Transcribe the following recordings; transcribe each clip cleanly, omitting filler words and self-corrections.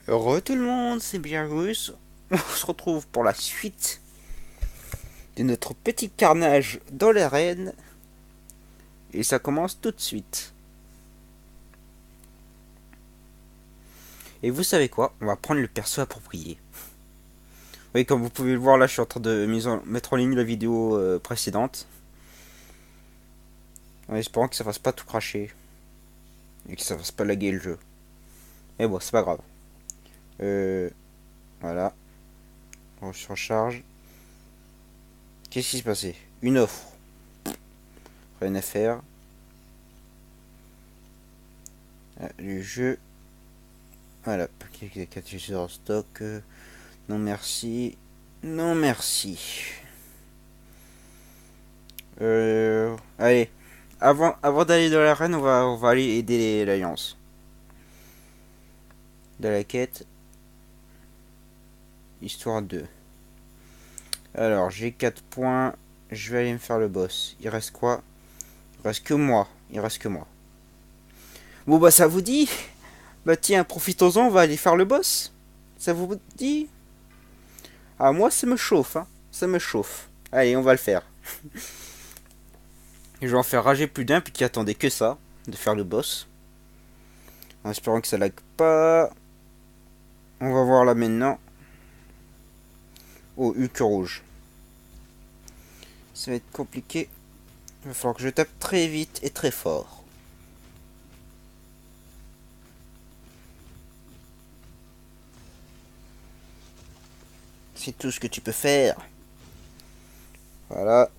Heureux tout le monde, c'est bien Russe. On se retrouve pour la suite de notre petit carnage dans l'arène. Et ça commence tout de suite. Et vous savez quoi? On va prendre le perso approprié. Oui, comme vous pouvez le voir, là, je suis en train de mettre en ligne la vidéo précédente. En espérant que ça fasse pas tout cracher. Et que ça fasse pas laguer le jeu. Mais bon, c'est pas grave. Euh, voilà. On se recharge. Qu'est-ce qui s'est passé? Une offre. Rien à faire. Ah, le jeu. Voilà. Paquet 4 en stock. Non merci. Non merci. Allez. Avant d'aller dans l'arène, on va aller aider l'Alliance. Dans la quête. Histoire 2. Alors, j'ai 4 points. Je vais aller me faire le boss. Il reste quoi? Il reste que moi. Il reste que moi. Bon bah ça vous dit? Bah tiens, profitons-en, on va aller faire le boss. Ça vous dit? Ah moi ça me chauffe, hein. Ça me chauffe. Allez, on va le faire. Et je vais en faire rager plus d'un, puis qui attendait que ça, de faire le boss. En espérant que ça lag pas. On va voir là maintenant. Oh, Hulk rouge. Ça va être compliqué. Il va falloir que je tape très vite et très fort. C'est tout ce que tu peux faire. Voilà.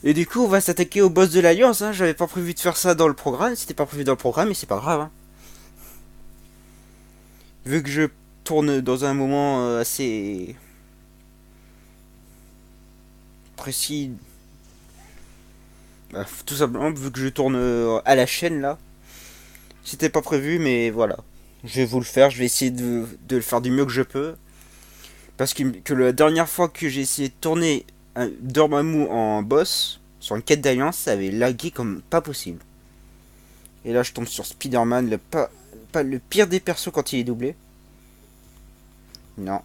Et du coup, on va s'attaquer au boss de l'Alliance. Hein. J'avais pas prévu de faire ça dans le programme. C'était pas prévu dans le programme, mais c'est pas grave. Hein. Vu que je tourne dans un moment assez précis. Bah, tout simplement, vu que je tourne à la chaîne là. C'était pas prévu, mais voilà. Je vais vous le faire. Je vais essayer de le faire du mieux que je peux. Parce que la dernière fois que j'ai essayé de tourner un Dormammu en boss, sur une quête d'alliance, ça avait lagué comme pas possible. Et là, je tombe sur Spider-Man, pas le pire des persos quand il est doublé. Non.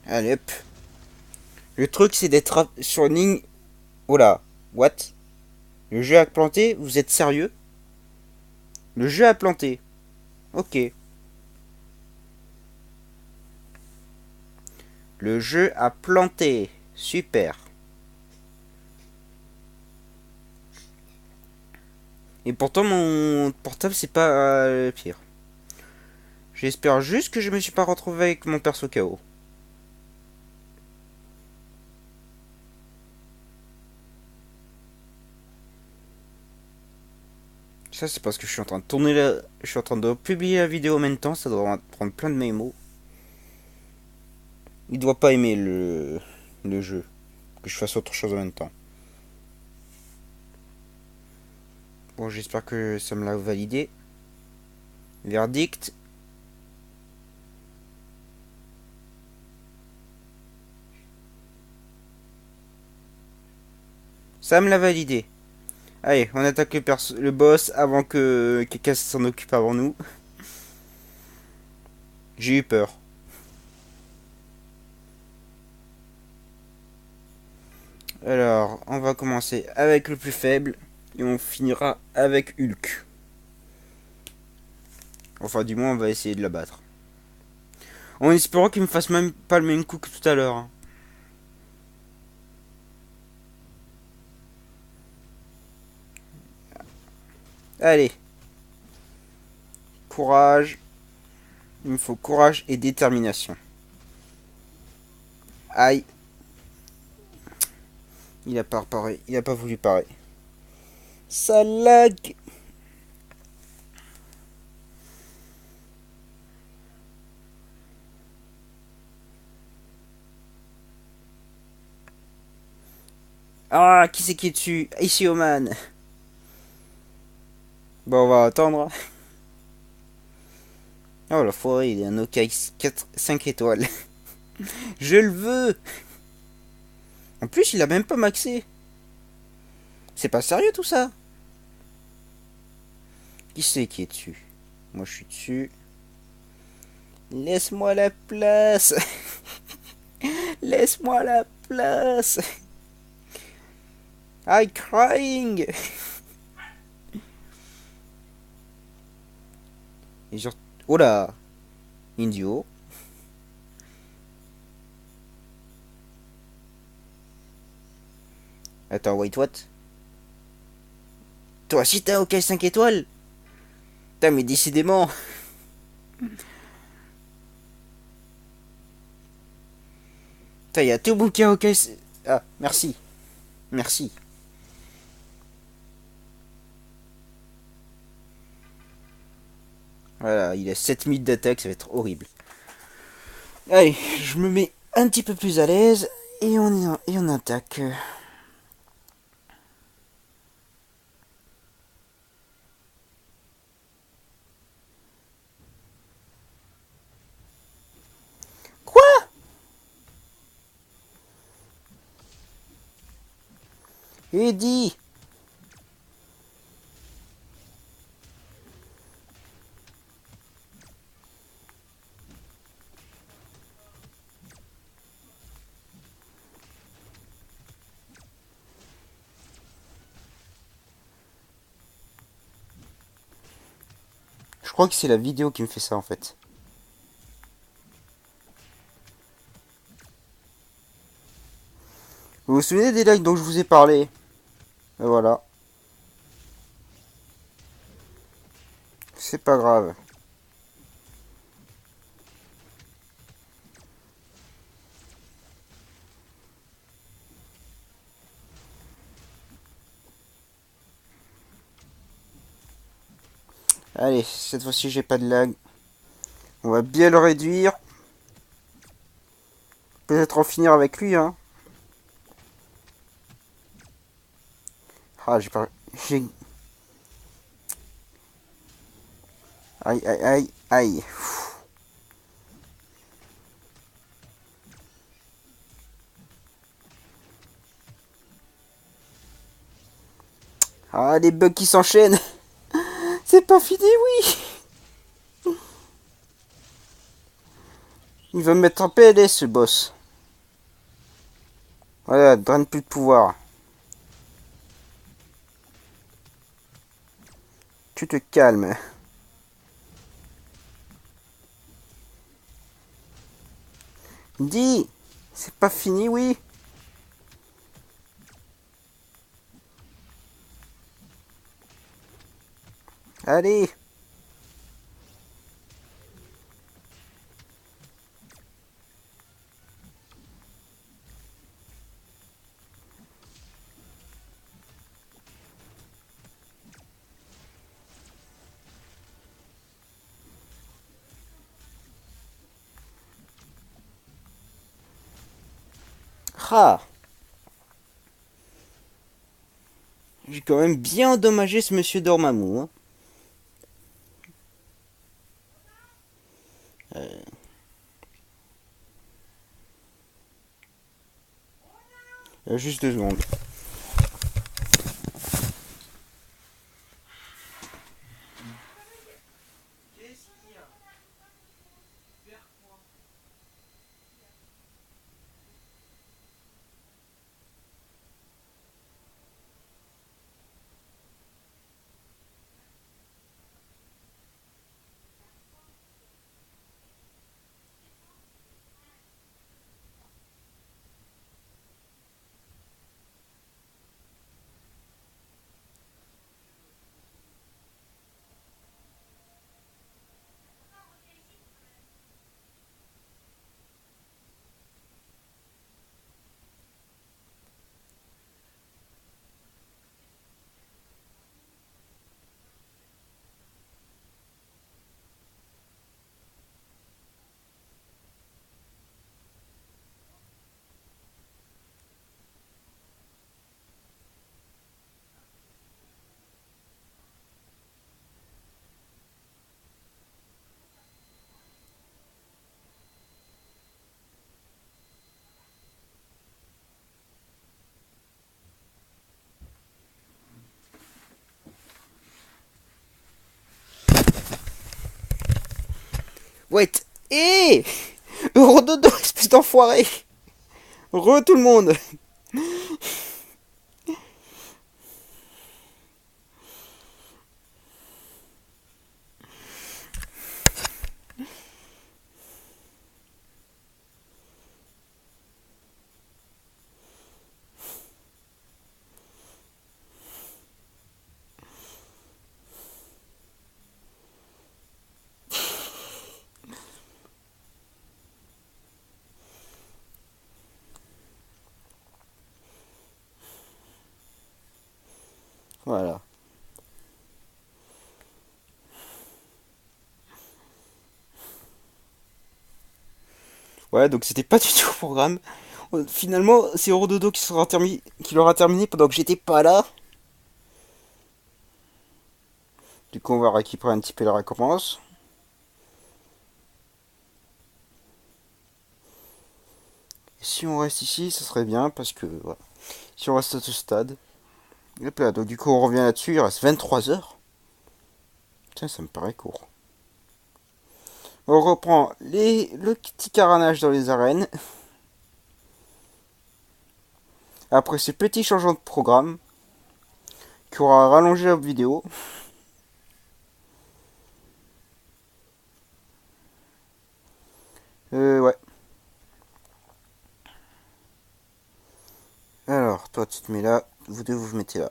Allez hop. Le truc, c'est d'être sur une ligne. Oh là. What? Le jeu a planté? Vous êtes sérieux? Le jeu a planté. Ok. Le jeu a planté. Super. Et pourtant, mon portable, c'est pas le pire. J'espère juste que je me suis pas retrouvé avec mon perso KO. Ça, c'est parce que je suis en train de tourner je suis en train de publier la vidéo en même temps. Ça doit prendre plein de mémos. Il doit pas aimer le jeu. Que je fasse autre chose en même temps. Bon, j'espère que ça me l'a validé. Verdict. Ça me l'a validé. Allez, on attaque le boss avant que quelqu'un s'en occupe avant nous. J'ai eu peur. Alors, on va commencer avec le plus faible. Et on finira avec Hulk. Enfin, du moins, on va essayer de la battre. En espérant qu'il me fasse même pas le même coup que tout à l'heure. Hein. Allez. Courage. Il me faut courage et détermination. Aïe. Il a pas pareil. Il a pas voulu pareil. Ça lag. Ah, qui c'est qui est dessus? Ici, Oman. Bon, on va attendre. Oh, la forêt, il est un OKX 5 étoiles. Je le veux. plus, il a même pas maxé. C'est pas sérieux tout ça. Qui c'est qui est dessus? Moi je suis dessus. Laisse-moi la place. Laisse-moi la place. I'm crying. Et genre... Oh là. Indio. Attends, wait, what? Toi aussi t'as OK 5 étoiles? Putain, mais décidément. Putain, y a tout bouquin OK. Ah, merci. Merci. Voilà, il a 7 000 d'attaque, ça va être horrible. Allez, je me mets un petit peu plus à l'aise et on attaque. Quoi? Eddie. Je crois que c'est la vidéo qui me fait ça en fait. Vous vous souvenez des lags dont je vous ai parlé? Et voilà. C'est pas grave. Allez, cette fois-ci j'ai pas de lag. On va bien le réduire. Peut-être en finir avec lui, hein. Ah, j'ai pas... J'ai... Aïe, aïe, aïe, aïe. Ah, les bugs qui s'enchaînent. C'est pas fini, oui. Il va me mettre en PLS, ce boss. Voilà, draine plus de pouvoir. Tu te calmes. Dis, c'est pas fini, oui. Allez. Ah. J'ai quand même bien endommagé ce monsieur Dormammu. Hein. Juste 2 secondes. Wait. Eh Eurododo, espèce d'enfoiré. Re tout le monde. Voilà. Ouais, donc c'était pas du tout au programme. Finalement, c'est Eurododo qui l'aura terminé pendant que j'étais pas là. Du coup, on va récupérer un petit peu la récompense. Et si on reste ici, ça serait bien parce que voilà. Si on reste à ce stade. Hop là, donc du coup, on revient là-dessus. Il reste 23 heures. Tiens, ça me paraît court. On reprend le petit caranage dans les arènes. Après ces petits changements de programme qui aura rallongé la vidéo. Ouais. Alors, toi, tu te mets là. Vous deux, vous vous mettez là.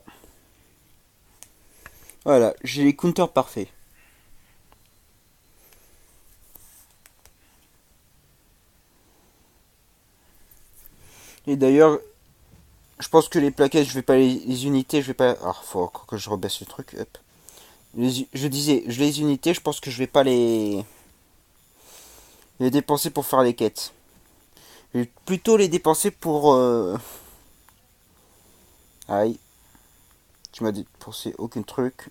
Voilà, j'ai les counters parfaits. Et d'ailleurs, je pense que les plaquettes, je vais pas les unités, je vais pas. Alors, faut encore que je rebaisse le truc. Hop. Je disais, les unités, je pense que je vais pas les dépenser pour faire les quêtes. Je vais plutôt les dépenser pour. Aïe, tu m'as dépensé aucun truc.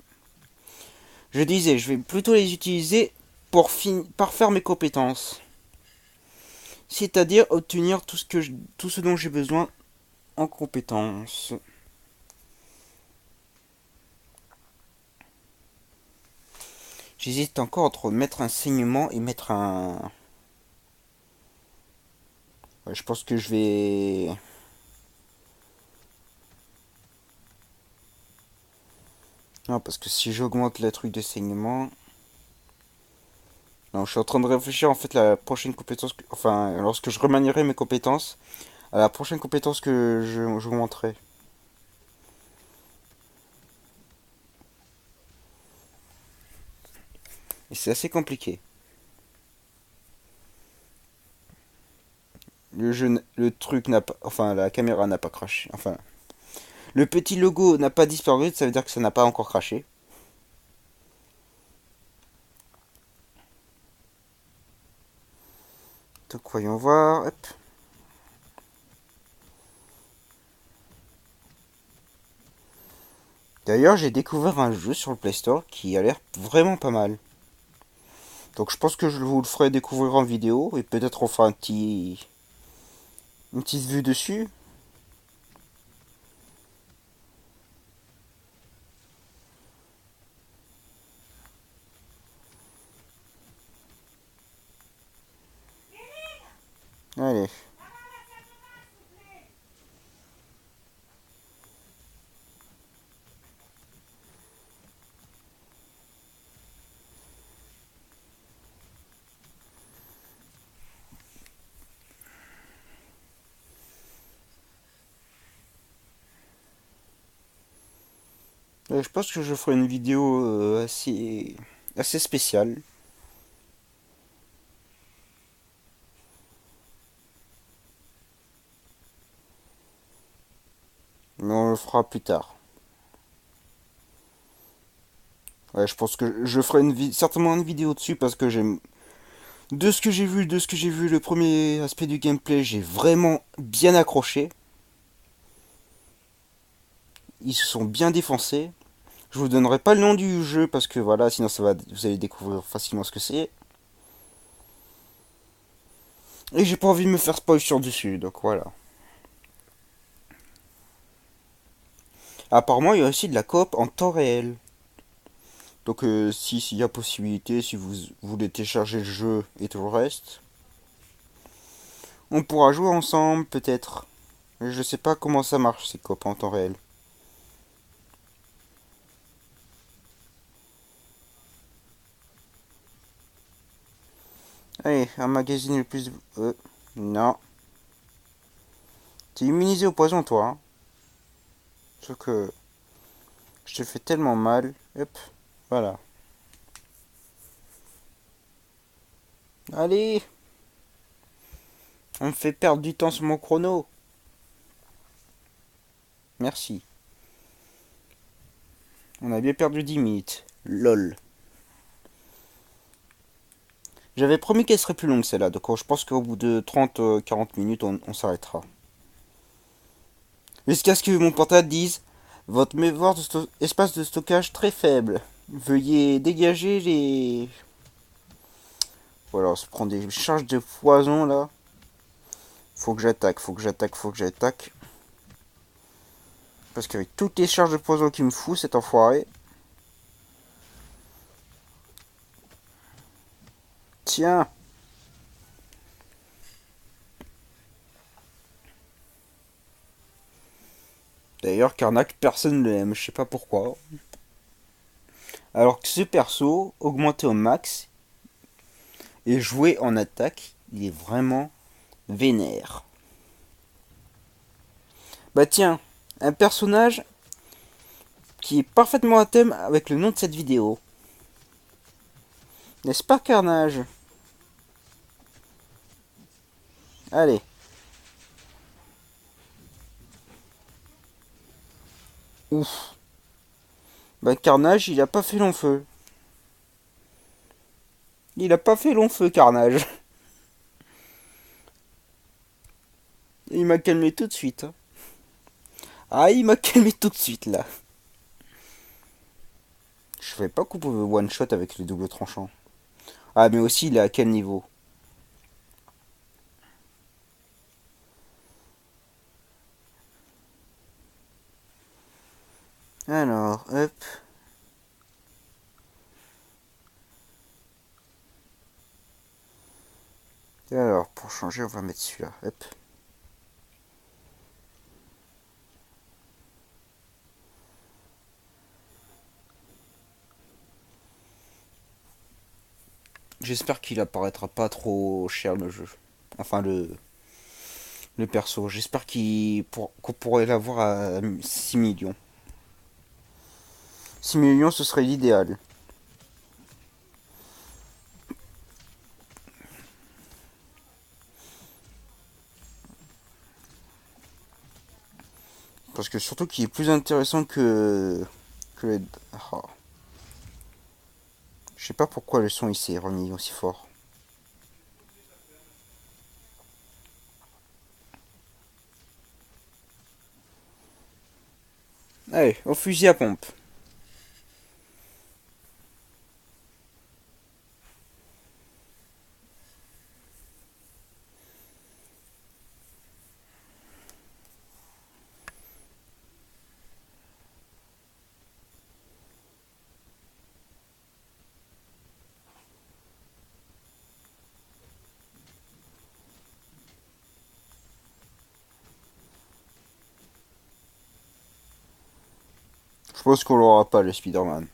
Je disais, je vais plutôt les utiliser pour parfaire mes compétences. C'est-à-dire obtenir tout ce dont j'ai besoin en compétences. J'hésite encore entre mettre un saignement et mettre un. Ouais, je pense que je vais. Non, parce que si j'augmente le truc de saignement. Non, je suis en train de réfléchir en fait la prochaine compétence. Enfin, lorsque je remanierai mes compétences, à la prochaine compétence que j'augmenterai. Et c'est assez compliqué. Le truc n'a pas. Enfin, la caméra n'a pas craché. Enfin, le petit logo n'a pas disparu, ça veut dire que ça n'a pas encore craché. Donc, voyons voir. Hop. D'ailleurs, j'ai découvert un jeu sur le Play Store qui a l'air vraiment pas mal. Donc, je pense que je vous le ferai découvrir en vidéo et peut-être on fera une petite vue dessus. Allez. Je pense que je ferai une vidéo assez spéciale. Mais on le fera plus tard. Ouais, je pense que je ferai certainement une vidéo dessus parce que j'aime. De ce que j'ai vu, le premier aspect du gameplay, j'ai vraiment bien accroché. Ils se sont bien défoncés. Je vous donnerai pas le nom du jeu parce que voilà, sinon vous allez découvrir facilement ce que c'est. Et j'ai pas envie de me faire spoil sur dessus, donc voilà. Apparemment, il y a aussi de la coop en temps réel. Donc si s'il y a possibilité, si vous voulez télécharger le jeu et tout le reste, on pourra jouer ensemble peut-être. Je sais pas comment ça marche ces coop en temps réel. Allez, un magazine le plus... non. T'es immunisé au poison toi, hein. Sauf que je te fais tellement mal. Hop, voilà. Allez, on me fait perdre du temps sur mon chrono. Merci. On a bien perdu 10 minutes. LOL. J'avais promis qu'elle serait plus longue celle-là, donc je pense qu'au bout de 30-40 minutes, on s'arrêtera. Jusqu'à ce que mon portable dise votre mémoire de espace de stockage très faible. Veuillez dégager les... Voilà, on se prend des charges de poison là. Faut que j'attaque, faut que j'attaque, faut que j'attaque. Parce qu'avec toutes les charges de poison qu'il me fout, cet enfoiré. Tiens. D'ailleurs, Karnak, personne ne l'aime, je sais pas pourquoi. Alors que ce perso, augmenté au max, et joué en attaque, il est vraiment vénère. Bah tiens, un personnage qui est parfaitement à thème avec le nom de cette vidéo. N'est-ce pas, Carnage? Allez. Ouf. Bah Carnage, il a pas fait long feu. Il a pas fait long feu, Carnage. Il m'a calmé tout de suite. Ah, il m'a calmé tout de suite, là. Je fais pas couper one shot avec les doubles tranchants. Ah, mais aussi, il est à quel niveau? Alors, hop. Alors, pour changer, on va mettre celui-là. Hop. J'espère qu'il apparaîtra pas trop cher le jeu. Enfin, le perso. J'espère qu'on pourrait l'avoir à 6 millions. 6 millions, ce serait l'idéal. Parce que surtout qu'il est plus intéressant que les... Oh. Je sais pas pourquoi le son il s'est remis aussi fort. Allez, au fusil à pompe. Je pense qu'on l'aura pas le Spider-Man.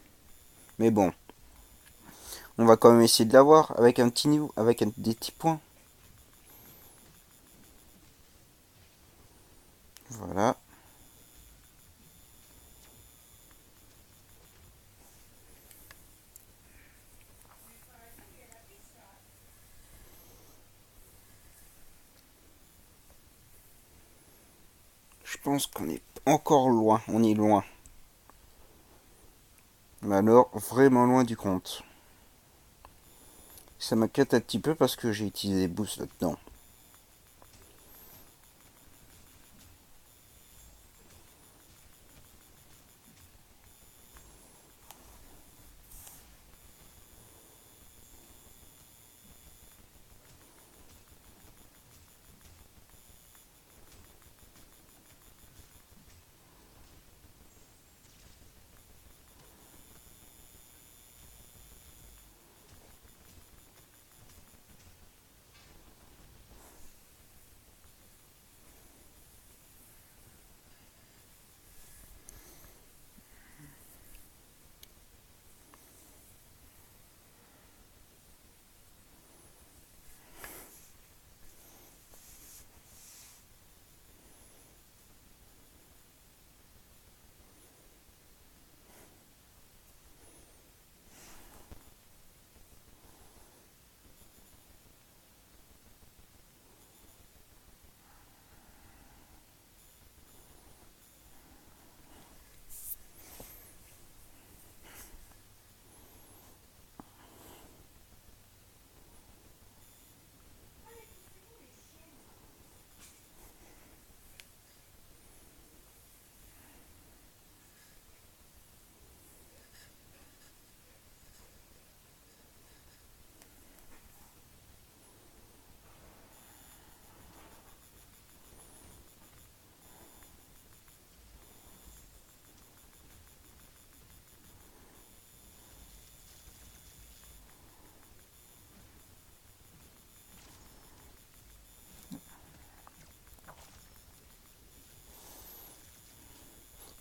Mais bon, on va quand même essayer de l'avoir avec un petit niveau, avec des petits points. Voilà. Je pense qu'on est encore loin. On est loin. Mais alors, vraiment loin du compte. Ça m'inquiète un petit peu parce que j'ai utilisé des boosts là-dedans.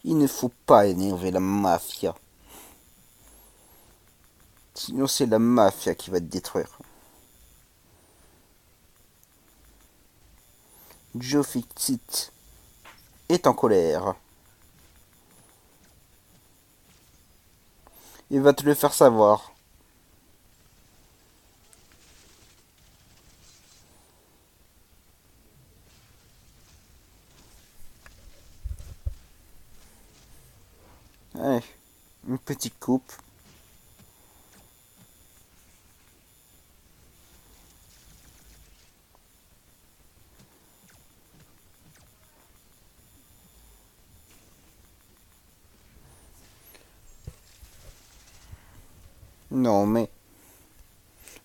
Il ne faut pas énerver la mafia. Sinon c'est la mafia qui va te détruire. Joe Fixit est en colère. Il va te le faire savoir. Allez, une petite coupe. Non mais,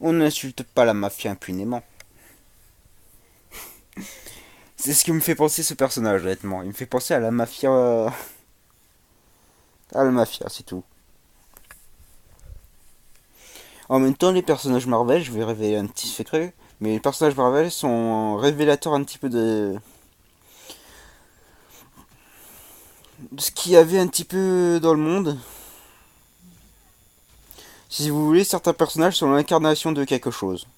on n'insulte pas la mafia impunément. C'est ce qui me fait penser ce personnage, honnêtement. Il me fait penser à la mafia. À la mafia, c'est tout. En même temps, les personnages Marvel, je vais révéler un petit secret, mais les personnages Marvel sont révélateurs un petit peu de ce qu'il y avait un petit peu dans le monde. Si vous voulez, certains personnages sont l'incarnation de quelque chose.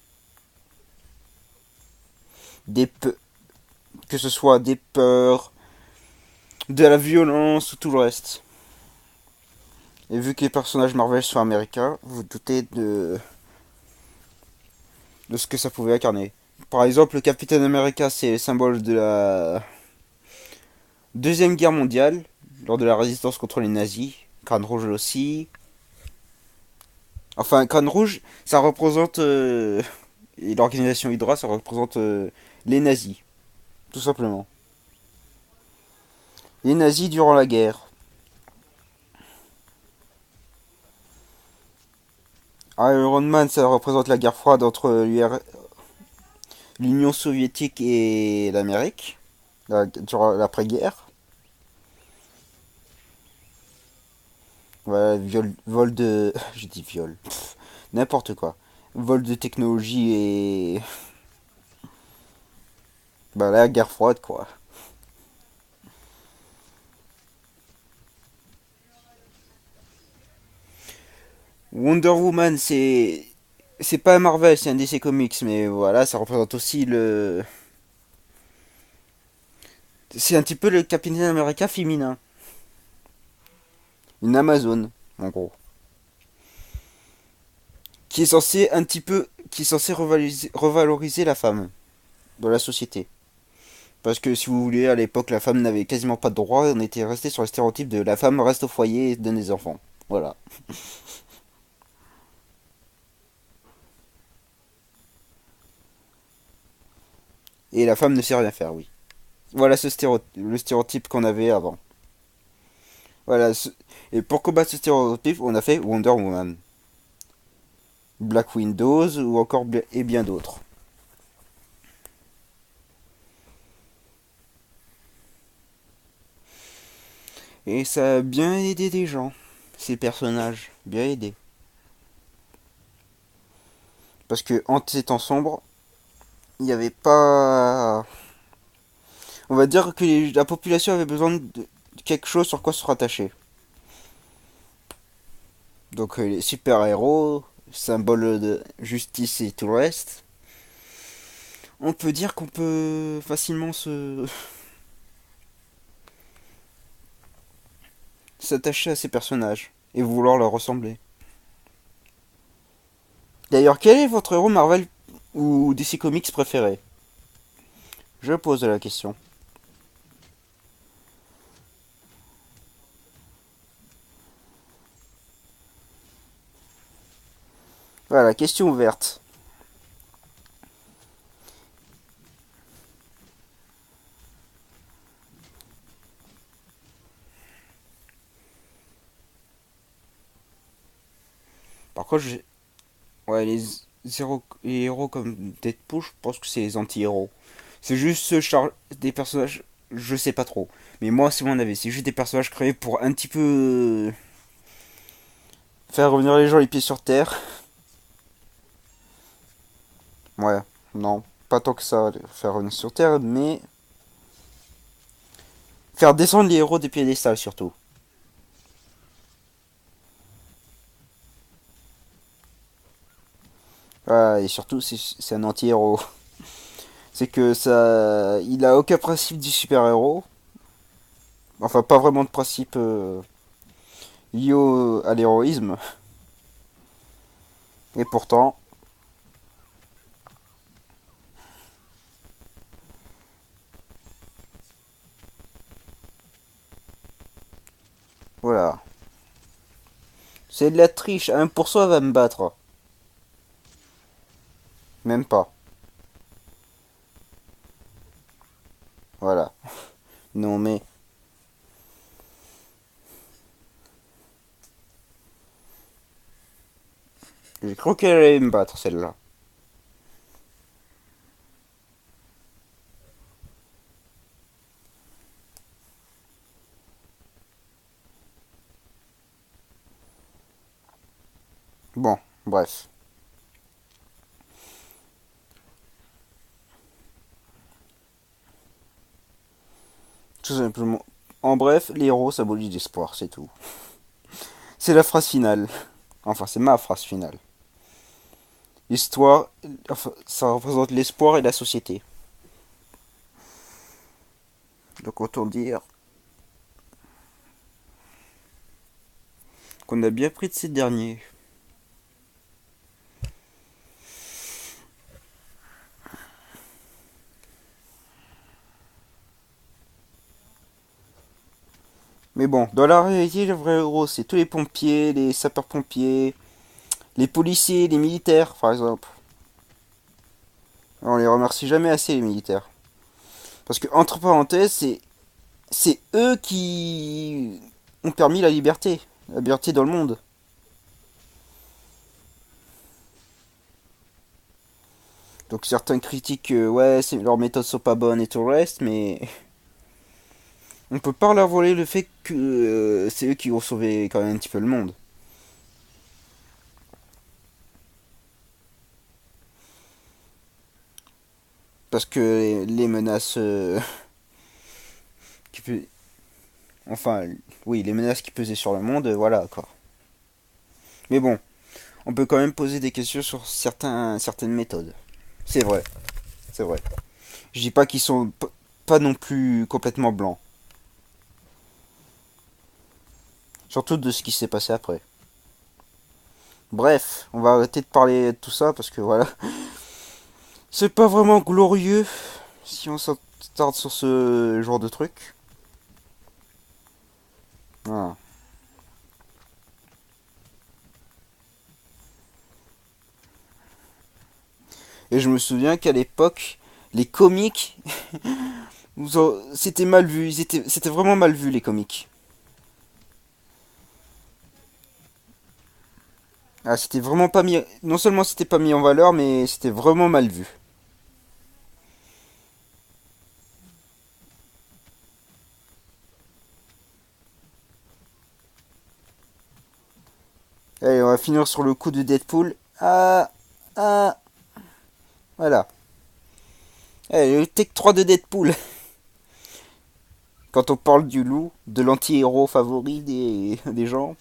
Des pe- que ce soit des peurs, de la violence ou tout le reste. Et vu que les personnages Marvel sont américains, vous vous doutez de ce que ça pouvait incarner. Par exemple, le Capitaine America, c'est le symbole de la Deuxième Guerre mondiale, lors de la résistance contre les nazis. Crâne Rouge aussi. Enfin, Crâne Rouge, ça représente... et l'organisation Hydra, ça représente les nazis, tout simplement. Les nazis durant la guerre. Iron Man, ça représente la guerre froide entre l'Union soviétique et l'Amérique, durant l'après-guerre. Voilà, vol de... J'ai dit viol. N'importe quoi. Vol de technologie et... Bah la guerre froide, quoi. Wonder Woman, c'est... C'est pas Marvel, c'est un DC Comics, mais voilà, ça représente aussi le... C'est un petit peu le Capitaine America féminin. Une Amazone, en gros. Qui est censé un petit peu... Qui est censé revaloriser la femme dans la société. Parce que si vous voulez, à l'époque, la femme n'avait quasiment pas de droit. On était resté sur le stéréotype de la femme reste au foyer et donne des enfants. Voilà. Et la femme ne sait rien faire, oui. Voilà le stéréotype qu'on avait avant. Voilà. Et pour combattre ce stéréotype, on a fait Wonder Woman, Black Windows ou encore et bien d'autres. Et ça a bien aidé des gens, ces personnages. Bien aidé. Parce que en ces temps sombres, il n'y avait pas... On va dire que la population avait besoin de quelque chose sur quoi se rattacher. Donc les super-héros, symbole de justice et tout le reste. On peut dire qu'on peut facilement se s'attacher à ces personnages et vouloir leur ressembler. D'ailleurs, quel est votre héros Marvel ou DC Comics préféré? Je pose la question. Voilà, question ouverte. Par contre, ouais, les héros comme Deadpool, je pense que c'est les anti-héros. C'est juste des personnages, je sais pas trop. Mais moi, c'est mon avis. C'est juste des personnages créés pour un petit peu faire revenir les gens les pieds sur terre. Ouais, non, pas tant que ça, faire revenir sur terre, mais faire descendre les héros des piédestals surtout. Ah, et surtout, c'est un anti-héros. C'est que ça. Il a aucun principe du super-héros. Enfin, pas vraiment de principe lié à l'héroïsme. Et pourtant, voilà. C'est de la triche. 1% elle va me battre. Même pas. Voilà. Non mais. J'ai cru qu'elle allait me battre celle-là. Bon, bref. Tout simplement. En bref, les héros symbolisent l'espoir, c'est tout. C'est la phrase finale. Enfin, c'est ma phrase finale. L'histoire, enfin, ça représente l'espoir et la société. Donc autant dire qu'on a bien pris de ces derniers. Mais bon, dans la réalité, le vrai héros, c'est tous les pompiers, les sapeurs-pompiers, les policiers, les militaires, par exemple. On les remercie jamais assez, les militaires. Parce que, entre parenthèses, c'est eux qui ont permis la liberté dans le monde. Donc certains critiquent, ouais, leurs méthodes sont pas bonnes et tout le reste, mais on peut pas leur voler le fait que c'est eux qui ont sauvé quand même un petit peu le monde. Parce que les menaces qui peut, enfin, oui, les menaces qui pesaient sur le monde, voilà quoi. Mais bon, on peut quand même poser des questions sur certaines méthodes. C'est vrai, c'est vrai. Je dis pas qu'ils sont pas non plus complètement blancs. Surtout de ce qui s'est passé après. Bref, on va arrêter de parler de tout ça parce que voilà, c'est pas vraiment glorieux si on s'attarde sur ce genre de truc. Voilà. Et je me souviens qu'à l'époque, les comiques, c'était mal vu. C'était vraiment mal vu les comiques. Ah, c'était vraiment pas mis. Non seulement c'était pas mis en valeur, mais c'était vraiment mal vu. Allez, on va finir sur le coup de Deadpool. Ah, ah, voilà. Allez, le Tech 3 de Deadpool. Quand on parle du loup, de l'anti-héros favori des gens.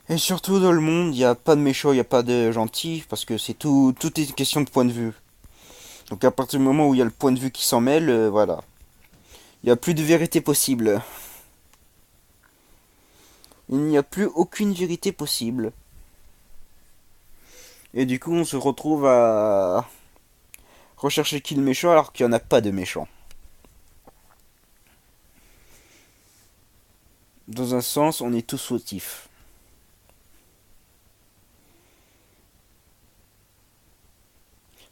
Et surtout dans le monde, il n'y a pas de méchant, il n'y a pas de gentil, parce que c'est tout est une question de point de vue. Donc à partir du moment où il y a le point de vue qui s'en mêle, voilà. Il n'y a plus de vérité possible. Il n'y a plus aucune vérité possible. Et du coup, on se retrouve à rechercher qui le méchant alors qu'il n'y en a pas de méchant. Dans un sens, on est tous fautifs.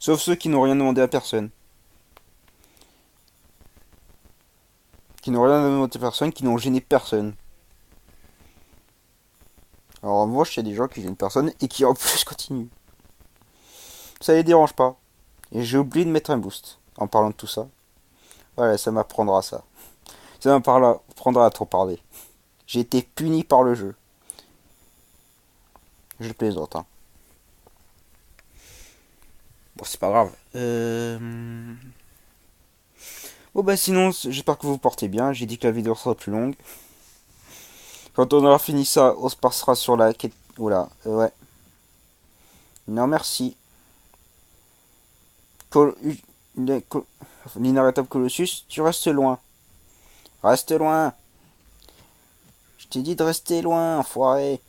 Sauf ceux qui n'ont rien demandé à personne. Qui n'ont rien demandé à personne, qui n'ont gêné personne. Alors en revanche, il y a des gens qui gênent personne et qui en plus continuent. Ça les dérange pas. Et j'ai oublié de mettre un boost en parlant de tout ça. Voilà, ça m'apprendra ça. Ça m'apprendra à trop parler. J'ai été puni par le jeu. Je plaisante, hein. Bon, c'est pas grave. Bon, bah sinon, j'espère que vous vous portez bien. J'ai dit que la vidéo sera plus longue. Quand on aura fini ça, on se passera sur la quête. Oula, ouais. Non, merci. Col... Col- L'inarrêtable Colossus, tu restes loin. Reste loin. Je t'ai dit de rester loin, enfoiré.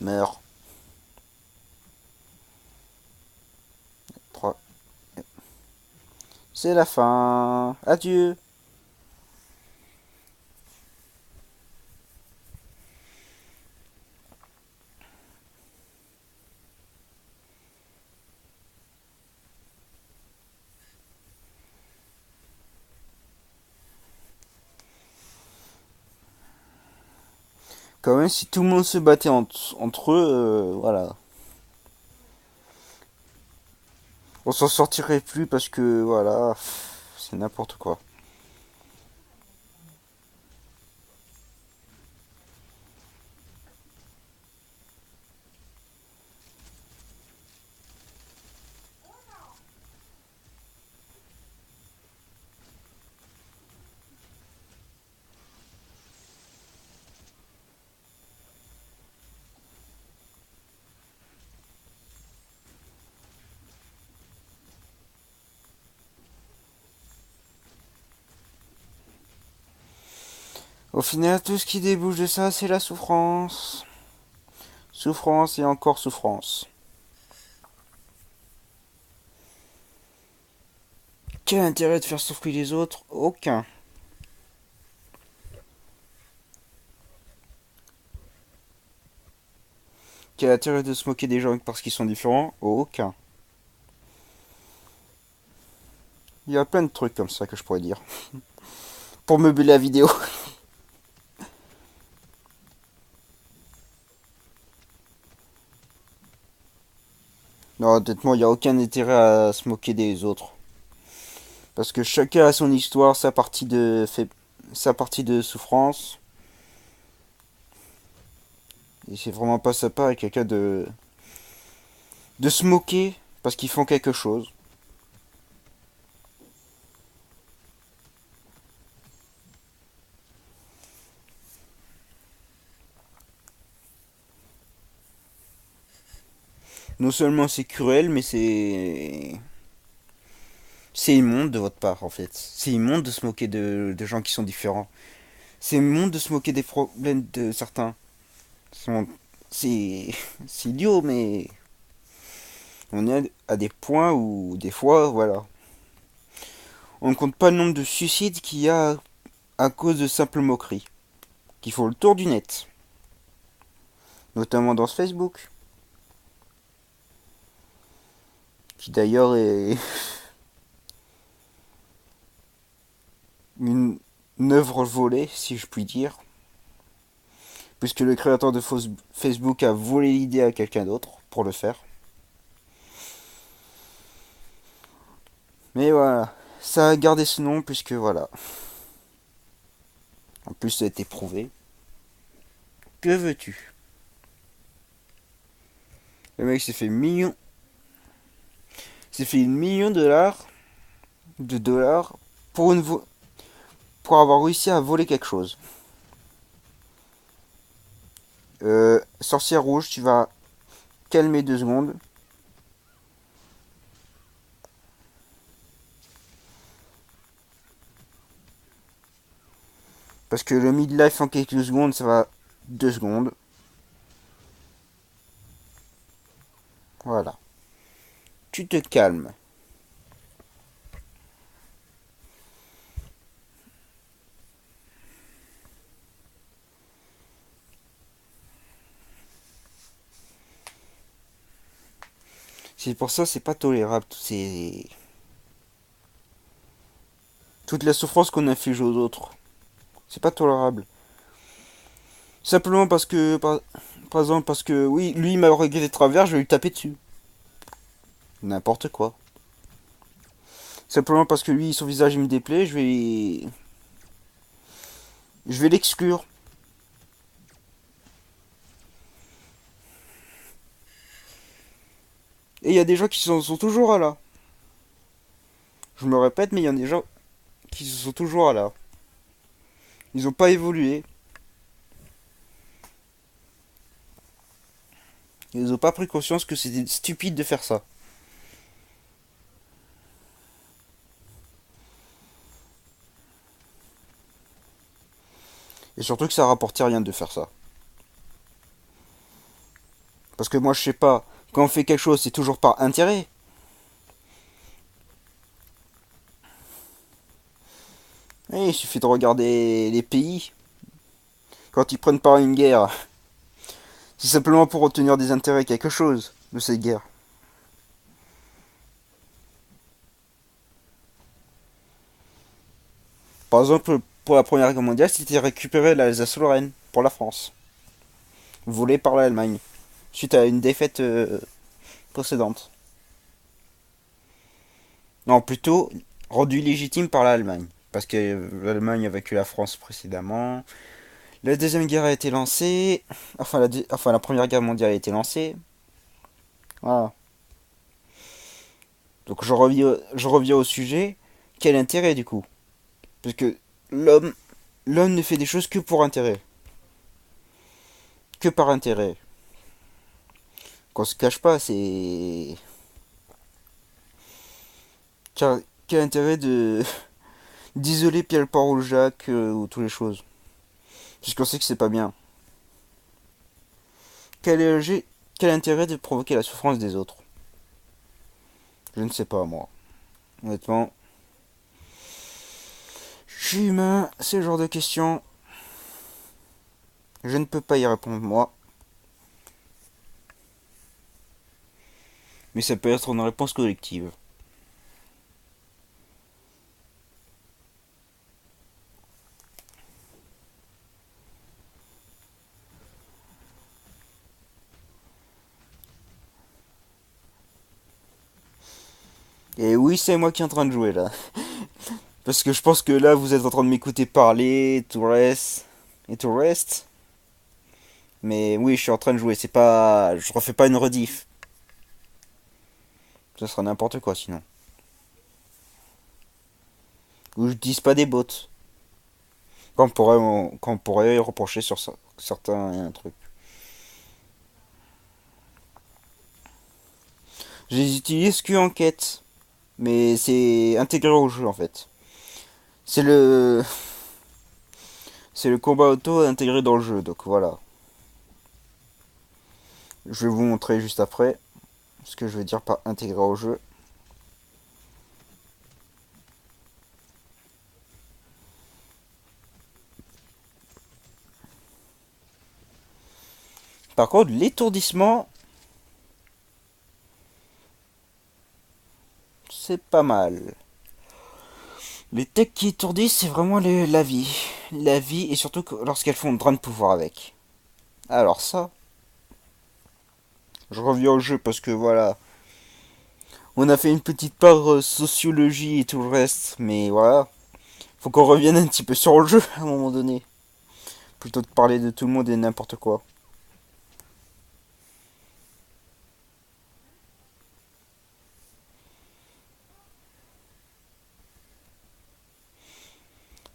Meurs. 3. C'est la fin. Adieu. Quand même, si tout le monde se battait entre eux, voilà. On s'en sortirait plus parce que, voilà, c'est n'importe quoi. Au final, tout ce qui débouche de ça, c'est la souffrance. Souffrance et encore souffrance. Quel intérêt de faire souffrir les autres? Aucun. Quel intérêt de se moquer des gens parce qu'ils sont différents? Aucun. Il y a plein de trucs comme ça que je pourrais dire. Pour meubler la vidéo. Non, honnêtement, il n'y a aucun intérêt à se moquer des autres. Parce que chacun a son histoire, sa partie de souffrance. Et c'est vraiment pas sympa avec quelqu'un de se moquer parce qu'ils font quelque chose. Non seulement c'est cruel, mais c'est immonde de votre part en fait. C'est immonde de se moquer de gens qui sont différents. C'est immonde de se moquer des problèmes de certains. C'est c'est idiot, mais on est à des points où des fois, voilà. On ne compte pas le nombre de suicides qu'il y a à cause de simples moqueries. Qui font le tour du net. Notamment dans ce Facebook. Qui d'ailleurs est une œuvre volée, si je puis dire. Puisque le créateur de Facebook a volé l'idée à quelqu'un d'autre pour le faire. Mais voilà, ça a gardé ce nom puisque voilà. En plus, ça a été prouvé. Que veux-tu? Le mec s'est fait 1 million de dollars pour pour avoir réussi à voler quelque chose. Sorcière rouge, tu vas calmer 2 secondes. Parce que le midlife en quelques secondes, ça va 2 secondes. Voilà. Tu te calmes. Et pour ça, c'est pas tolérable. C'est toute la souffrance qu'on inflige aux autres. C'est pas tolérable. Simplement parce que, par exemple, parce que oui, lui il m'a regretté de travers, je vais lui taper dessus. N'importe quoi. Simplement parce que lui, son visage il me déplaît, je vais l'exclure. Et il y a des gens qui sont toujours à là. Je me répète, mais il y a des gens qui sont toujours à là. Ils ont pas évolué. Ils ont pas pris conscience que c'était stupide de faire ça. Et surtout que ça rapportait rien de faire ça. Parce que moi, je sais pas, quand on fait quelque chose, c'est toujours par intérêt. Et il suffit de regarder les pays. Quand ils prennent part à une guerre, c'est simplement pour obtenir des intérêts quelque chose de cette guerre. Par exemple, pour la Première Guerre mondiale, c'était récupérer l'Alsace-Lorraine pour la France, volée par l'Allemagne, suite à une défaite précédente. Non, plutôt rendu légitime par l'Allemagne, parce que l'Allemagne a vaincu la France précédemment. La Deuxième Guerre a été lancée, enfin la Première Guerre mondiale a été lancée. Voilà. Donc je reviens au sujet. Quel intérêt du coup? Parce que l'homme, l'homme ne fait des choses que pour intérêt. Que par intérêt. Qu'on se cache pas, c'est... Quel intérêt de d'isoler Pierre-Paul ou Jacques ou toutes les choses. Puisqu'on sait que c'est pas bien. Quel, quel intérêt de provoquer la souffrance des autres? Je ne sais pas moi. Honnêtement, je suis humain, c'est le genre de question. Je ne peux pas y répondre moi. Mais ça peut être une réponse collective. Et oui, c'est moi qui est en train de jouer là. Parce que je pense que là, vous êtes en train de m'écouter parler, tout le reste. Et tout le reste. Mais oui, je suis en train de jouer. C'est pas. Je refais pas une rediff. Ça sera n'importe quoi sinon. Ou je dis pas des bots. Quand on pourrait reprocher sur certains trucs. Je les utilise qu'en quête. Mais c'est intégré au jeu en fait. C'est le. C'est le combat auto intégré dans le jeu. Donc voilà. Je vais vous montrer juste après ce que je veux dire par intégré au jeu. Par contre, l'étourdissement, c'est pas mal. Les techs qui étourdissent, c'est vraiment la vie. La vie, et surtout lorsqu'elles font drain de pouvoir avec. Alors ça, je reviens au jeu parce que voilà. On a fait une petite part sociologie et tout le reste, mais voilà. Faut qu'on revienne un petit peu sur le jeu à un moment donné. Plutôt que de parler de tout le monde et n'importe quoi.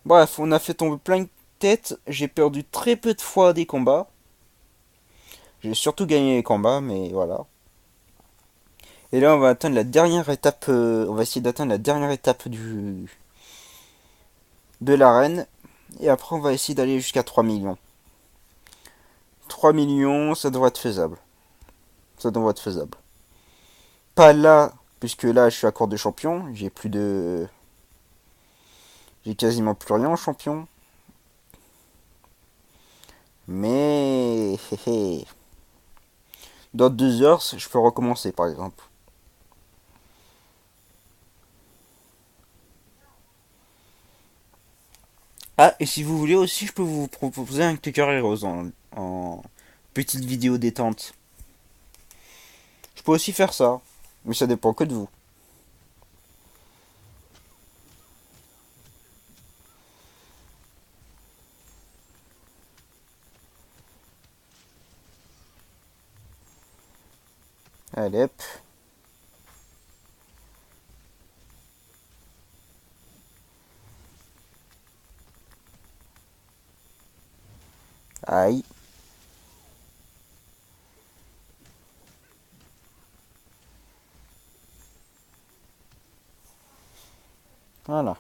Bref, on a fait tomber plein de têtes. J'ai perdu très peu de fois des combats. J'ai surtout gagné les combats, mais voilà. Et là, on va atteindre la dernière étape. On va essayer d'atteindre la dernière étape de l'arène. Et après, on va essayer d'aller jusqu'à 3 millions. 3 millions, ça devrait être faisable. Ça devrait être faisable. Pas là, puisque là, je suis à court de champion. J'ai plus de. J'ai quasiment plus rien en champion. Mais. Dans 2 heures, je peux recommencer, par exemple. Ah, et si vous voulez aussi, je peux vous proposer un Clicker Heroes en petite vidéo détente. Je peux aussi faire ça, mais ça dépend que de vous. Allez, hop. Aïe. Voilà.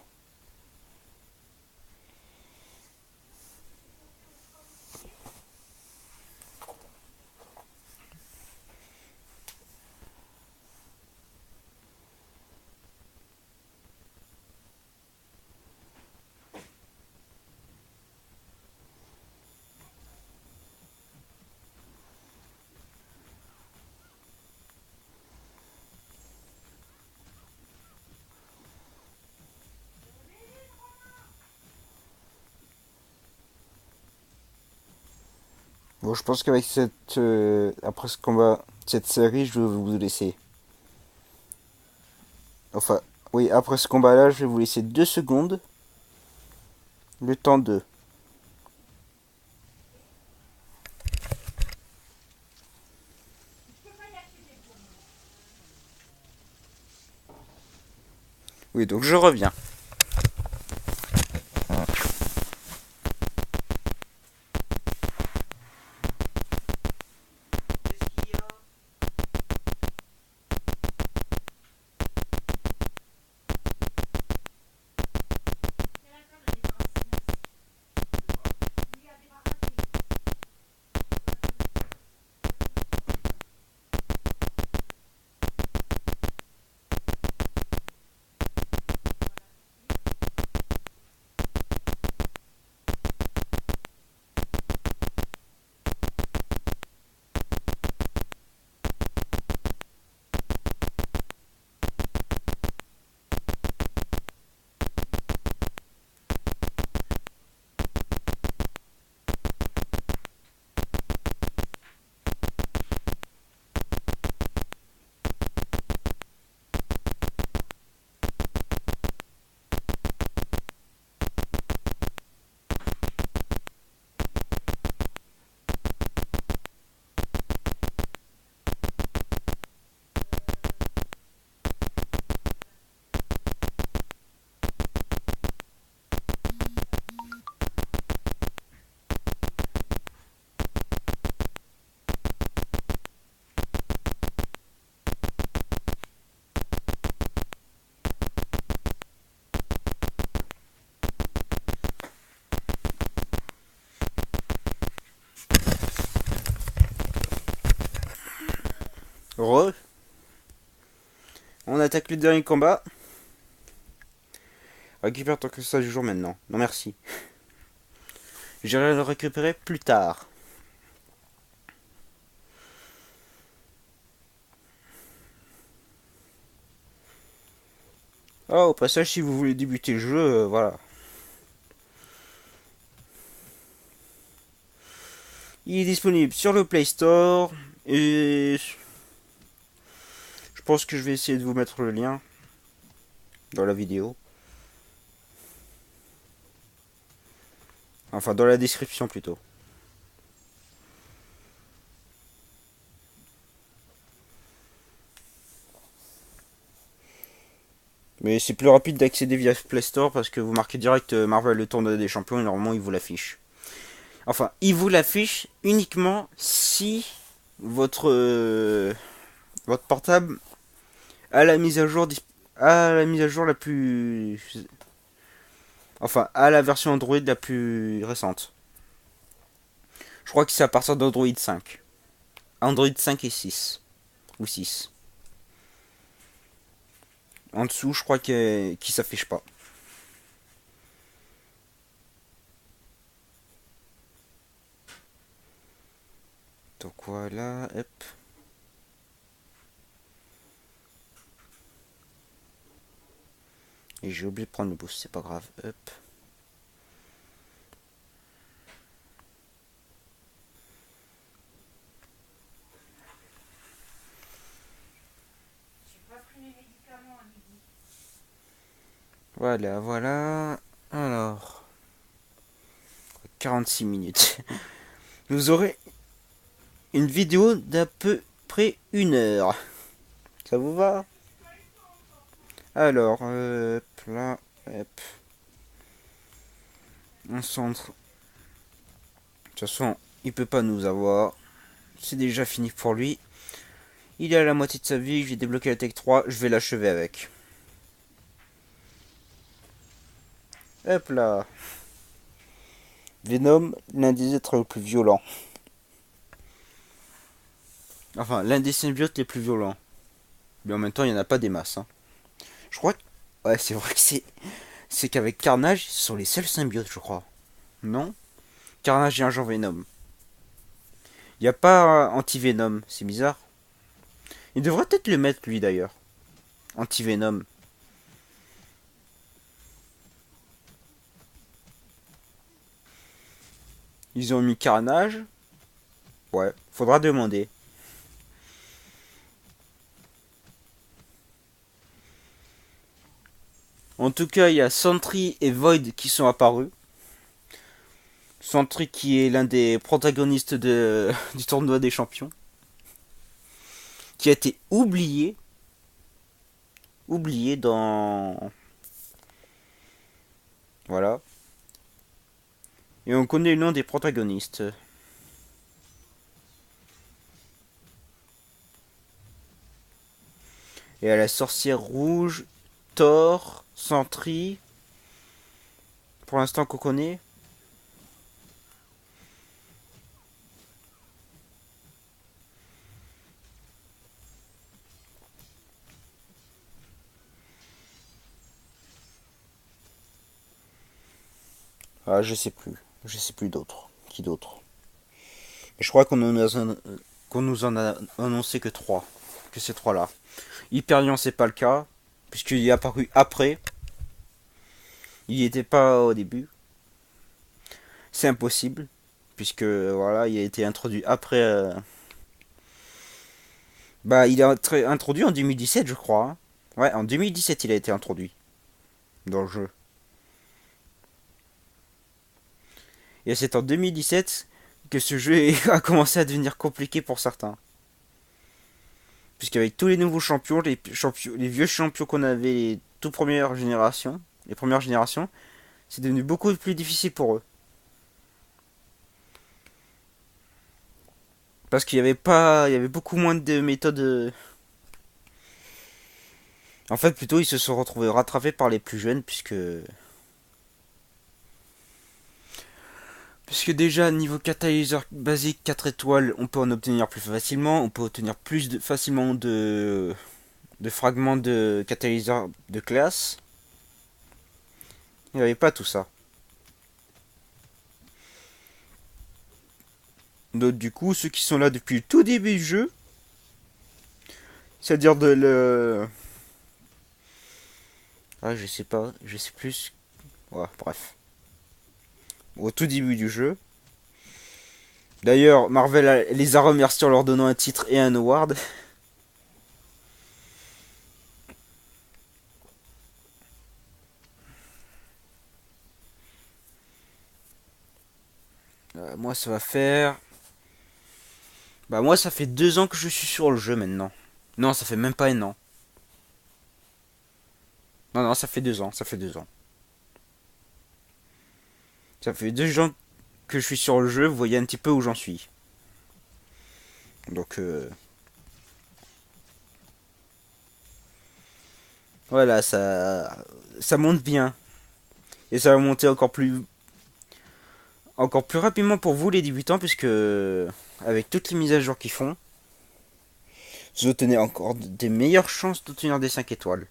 Bon, je pense qu'avec après ce combat, cette série, je vais vous laisser. Enfin, oui, après ce combat-là, je vais vous laisser 2 secondes. Le temps de. Oui, donc je reviens. Re. On attaque le dernier combat. Récupère tant que ça du jour maintenant. Non merci. J'irai le récupérer plus tard. Oh, au passage, si vous voulez débuter le jeu, voilà. Il est disponible sur le Play Store. Et je pense que je vais essayer de vous mettre le lien dans la vidéo. Enfin, dans la description plutôt. Mais c'est plus rapide d'accéder via Play Store parce que vous marquez direct Marvel le tournoi des champions et normalement il vous l'affiche. Enfin, il vous l'affiche uniquement si votre portable a la mise à jour la plus, enfin a la version Android la plus récente. Je crois que c'est à partir d'Android 5. Android 5 et 6 ou 6. En dessous, je crois qu'il s'affiche pas. Donc voilà, hop. Et j'ai oublié de prendre le boost, c'est pas grave, hop. Voilà, voilà. Alors, 46 minutes. Vous aurez une vidéo d'à peu près 1 heure. Ça vous va? Alors, là, hop, on centre. De toute façon, il peut pas nous avoir. C'est déjà fini pour lui. Il est à la moitié de sa vie, j'ai débloqué la Tech 3, je vais l'achever avec. Hop là. Venom, l'un des êtres les plus violents. Enfin, l'un des symbiotes les plus violents. Mais en même temps, il n'y en a pas des masses. Hein. Je crois que... Ouais, c'est vrai que c'est qu'avec Carnage, ce sont les seuls symbiotes, je crois. Non? Carnage et un genre Venom. Il n'y a pas Anti-Venom, c'est bizarre. Il devrait peut-être le mettre, lui, d'ailleurs. Anti-Venom. Ils ont mis Carnage. Ouais, faudra demander. En tout cas, il y a Sentry et Void qui sont apparus. Sentry qui est l'un des protagonistes du tournoi des champions. Qui a été oublié. Oublié dans... Voilà. Et on connaît le nom des protagonistes. Et à la sorcière rouge, Thor, Sentry. Pour l'instant qu'on connaît. Ah, je sais plus. Je sais plus d'autres. Qui d'autre? Je crois qu'on nous en a annoncé que 3. Que ces 3 là. Hyperion, c'est pas le cas. Puisqu'il est apparu après. Il n'y était pas au début. C'est impossible. Puisque voilà, il a été introduit après. Bah, il a été introduit en 2017, je crois. Hein. Ouais, en 2017, il a été introduit dans le jeu. Et c'est en 2017 que ce jeu a commencé à devenir compliqué pour certains. Puisqu'avec tous les nouveaux champions, les vieux champions qu'on avait les toutes premières générations, les premières générations, c'est devenu beaucoup plus difficile pour eux. Parce qu'il y avait pas, il y avait beaucoup moins de méthodes. En fait, plutôt, ils se sont retrouvés rattrapés par les plus jeunes, puisque déjà, niveau catalyseur basique 4 étoiles, on peut en obtenir plus facilement. On peut obtenir facilement de fragments de catalyseur de classe. Il n'y avait pas tout ça. Donc, du coup, ceux qui sont là depuis le tout début du jeu, c'est-à-dire de le... Ah, je sais pas, je sais plus. Ouais, bref. Au tout début du jeu. D'ailleurs, Marvel les a remerciés en leur donnant un titre et un award. Moi, ça va faire... Bah moi, ça fait 2 ans que je suis sur le jeu maintenant. Non, ça fait même pas 1 an. Non, non, ça fait 2 ans, ça fait 2 ans. Ça fait 2 ans que je suis sur le jeu, vous voyez un petit peu où j'en suis. Donc, voilà, ça monte bien. Et ça va monter encore plus rapidement pour vous les débutants, puisque avec toutes les mises à jour qu'ils font, vous obtenez encore des meilleures chances d'obtenir des 5 étoiles.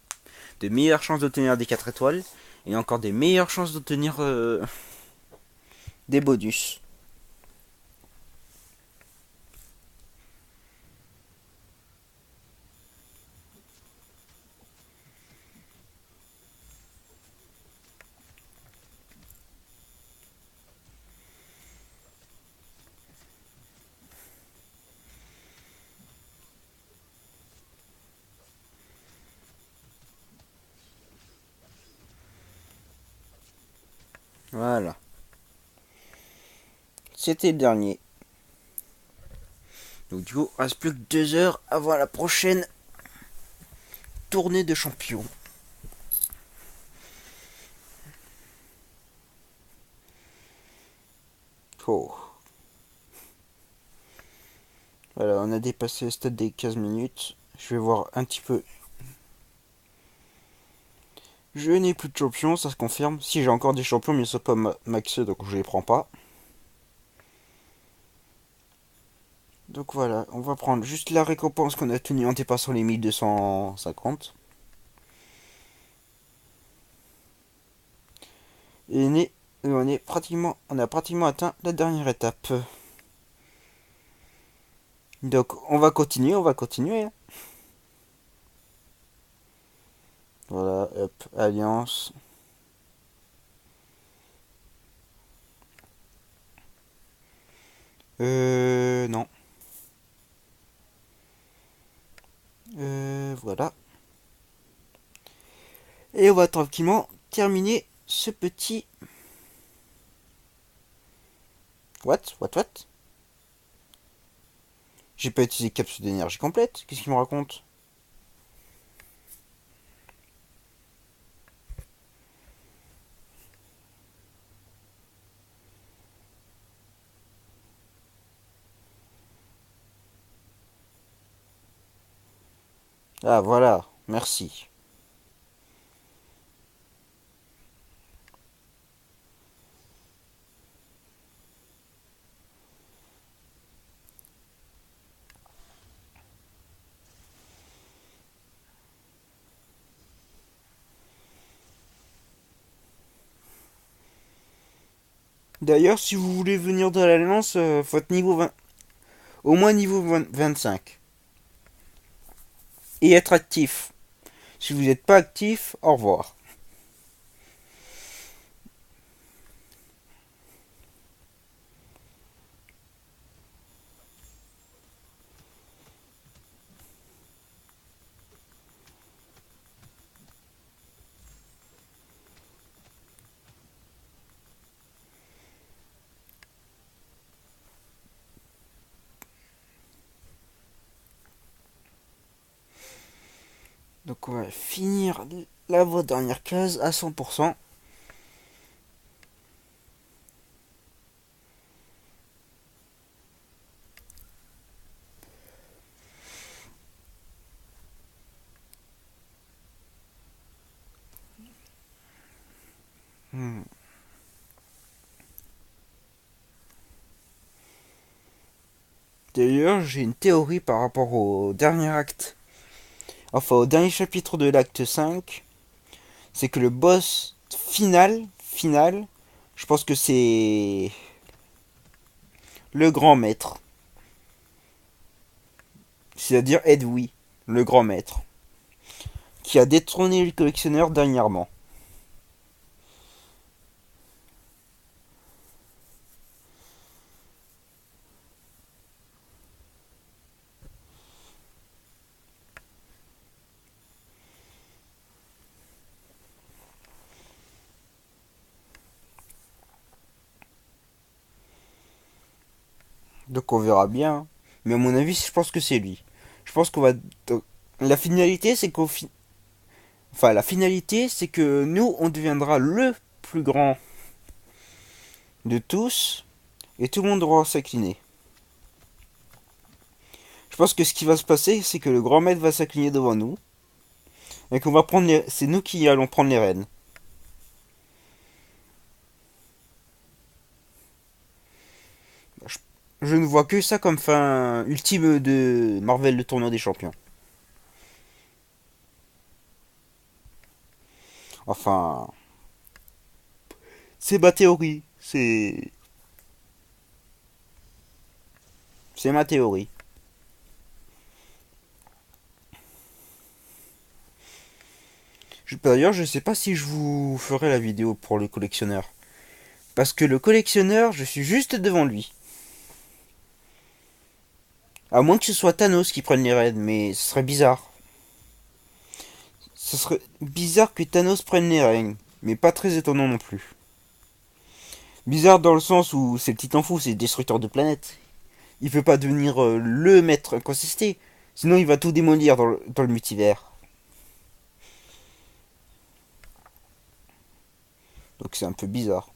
Des meilleures chances d'obtenir des 4 étoiles. Et encore des meilleures chances d'obtenir des bonus. Voilà. C'était le dernier. Donc du coup, il reste plus que 2 heures avant la prochaine tournée de champions. Oh. Voilà, on a dépassé le stade des 15 minutes. Je vais voir un petit peu. Je n'ai plus de champions, ça se confirme. Si j'ai encore des champions, mais ils sont pas maxés, donc je les prends pas. Donc voilà, on va prendre juste la récompense qu'on a tenue en dépassant les 1250. Et on a pratiquement atteint la dernière étape. Donc on va continuer. Voilà, hop, alliance. Non. Voilà. Et on va tranquillement terminer ce petit... What? J'ai pas utilisé capsule d'énergie complète. Qu'est-ce qu'il me raconte? Ah voilà, merci. D'ailleurs, si vous voulez venir dans l'alliance, faut être niveau 20, au moins niveau 25. Et être actif. Si vous n'êtes pas actif, au revoir. Donc on va finir la dernière case à 100%. Hmm. D'ailleurs, j'ai une théorie par rapport au dernier acte. Enfin, au dernier chapitre de l'acte 5. C'est que le boss final, je pense que c'est le grand maître. C'est-à-dire Edoui, le grand maître. Qui a détrôné le collectionneur dernièrement. Donc on verra bien. Mais à mon avis, je pense que c'est lui. Je pense qu'on va... La finalité, c'est qu'au Enfin, la finalité, c'est que nous, on deviendra le plus grand de tous. Et tout le monde devra s'incliner. Je pense que ce qui va se passer, c'est que le grand maître va s'incliner devant nous. Et qu'on va prendre les... C'est nous qui allons prendre les rênes. Je ne vois que ça comme fin ultime de Marvel, le tournoi des champions. Enfin, c'est ma théorie. C'est ma théorie. D'ailleurs, je sais pas si je vous ferai la vidéo pour le collectionneur. Parce que le collectionneur, je suis juste devant lui. À moins que ce soit Thanos qui prenne les rênes, mais ce serait bizarre. Ce serait bizarre que Thanos prenne les rênes, mais pas très étonnant non plus. Bizarre dans le sens où c'est le Titan Fou, c'est le destructeur de planètes. Il peut pas devenir le maître incontesté. Sinon, il va tout démolir dans le multivers. Donc c'est un peu bizarre.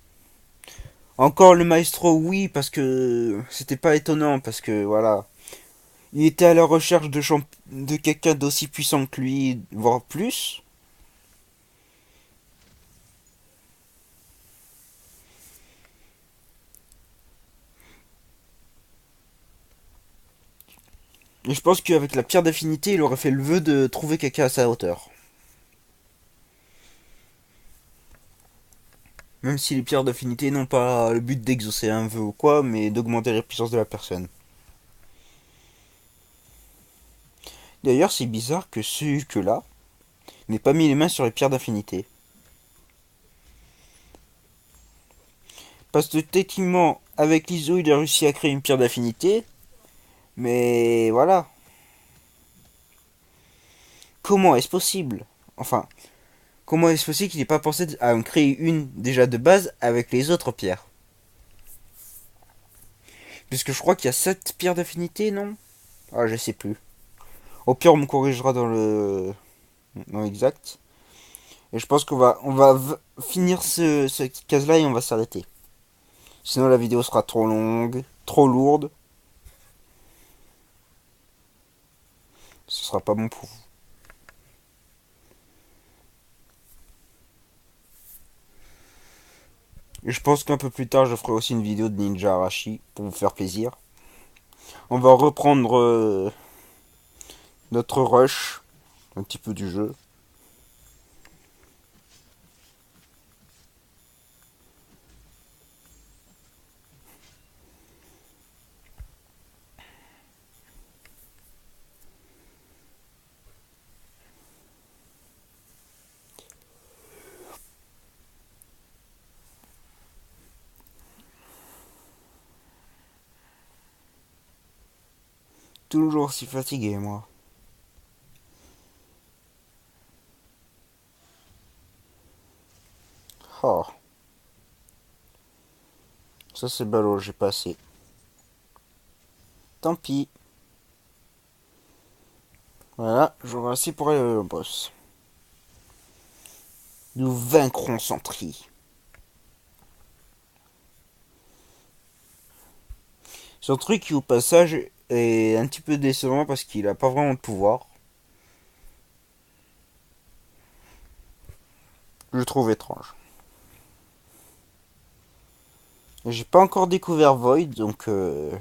Encore le maestro, oui, parce que c'était pas étonnant, parce que voilà. Il était à la recherche de quelqu'un d'aussi puissant que lui, voire plus. Et je pense qu'avec la pierre d'affinité, il aurait fait le vœu de trouver quelqu'un à sa hauteur. Même si les pierres d'affinité n'ont pas le but d'exaucer un vœu ou quoi, mais d'augmenter la puissance de la personne. D'ailleurs, c'est bizarre que ce Hulk-là n'ait pas mis les mains sur les pierres d'affinité. Parce que techniquement, avec l'ISO, il a réussi à créer une pierre d'affinité, mais voilà. Comment est-ce possible? Enfin, comment est-ce possible qu'il n'ait pas pensé à en créer une déjà de base avec les autres pierres? Puisque je crois qu'il y a 7 pierres d'affinité, non? Ah, je sais plus. Au pire, on me corrigera dans l'exact. Et je pense qu'on va finir cette case-là et on va s'arrêter. Sinon, la vidéo sera trop longue, trop lourde. Ce sera pas bon pour vous. Et je pense qu'un peu plus tard, je ferai aussi une vidéo de Ninja Arashi pour vous faire plaisir. On va reprendre notre rush, un petit peu du jeu. Toujours si fatigué, moi. Oh, ça c'est ballot, j'ai passé. Tant pis. Voilà, je vous remercie pour aller au boss. Nous vaincrons Sentry. Sentry qui au passage est un petit peu décevant parce qu'il a pas vraiment de pouvoir. Je le trouve étrange. J'ai pas encore découvert Void, donc je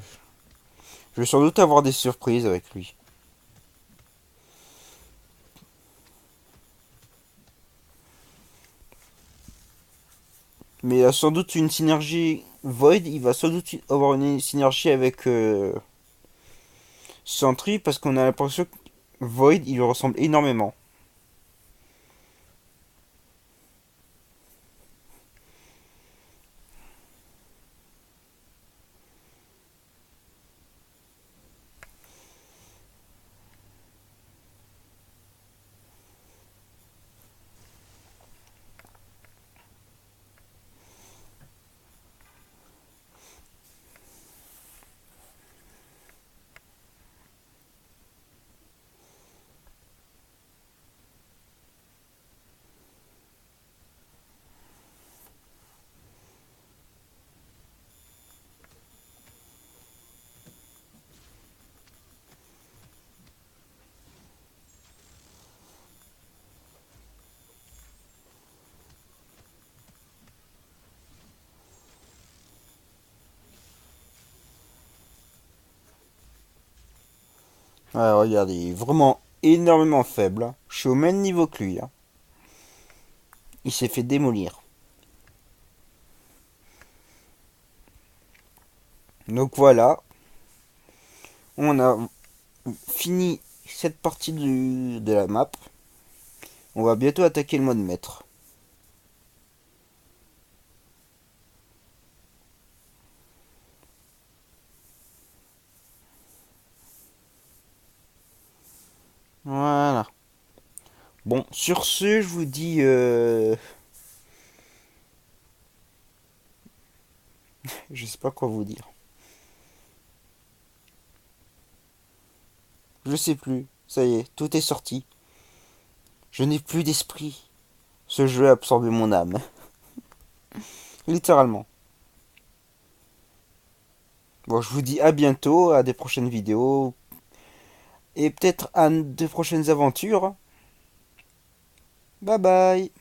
vais sans doute avoir des surprises avec lui. Mais il a sans doute une synergie Void, il va sans doute avoir une synergie avec Sentry parce qu'on a l'impression que Void il lui ressemble énormément. Ouais, regarde, il est vraiment énormément faible, hein. Je suis au même niveau que lui, hein. Il s'est fait démolir. Donc voilà, on a fini cette partie de la map. On va bientôt attaquer le mode maître. Voilà. Bon, sur ce, je vous dis Je sais pas quoi vous dire. Je sais plus. Ça y est, tout est sorti. Je n'ai plus d'esprit. Ce jeu a absorbé mon âme. Littéralement. Bon, je vous dis à bientôt, à des prochaines vidéos. Et peut-être à de prochaines aventures. Bye bye.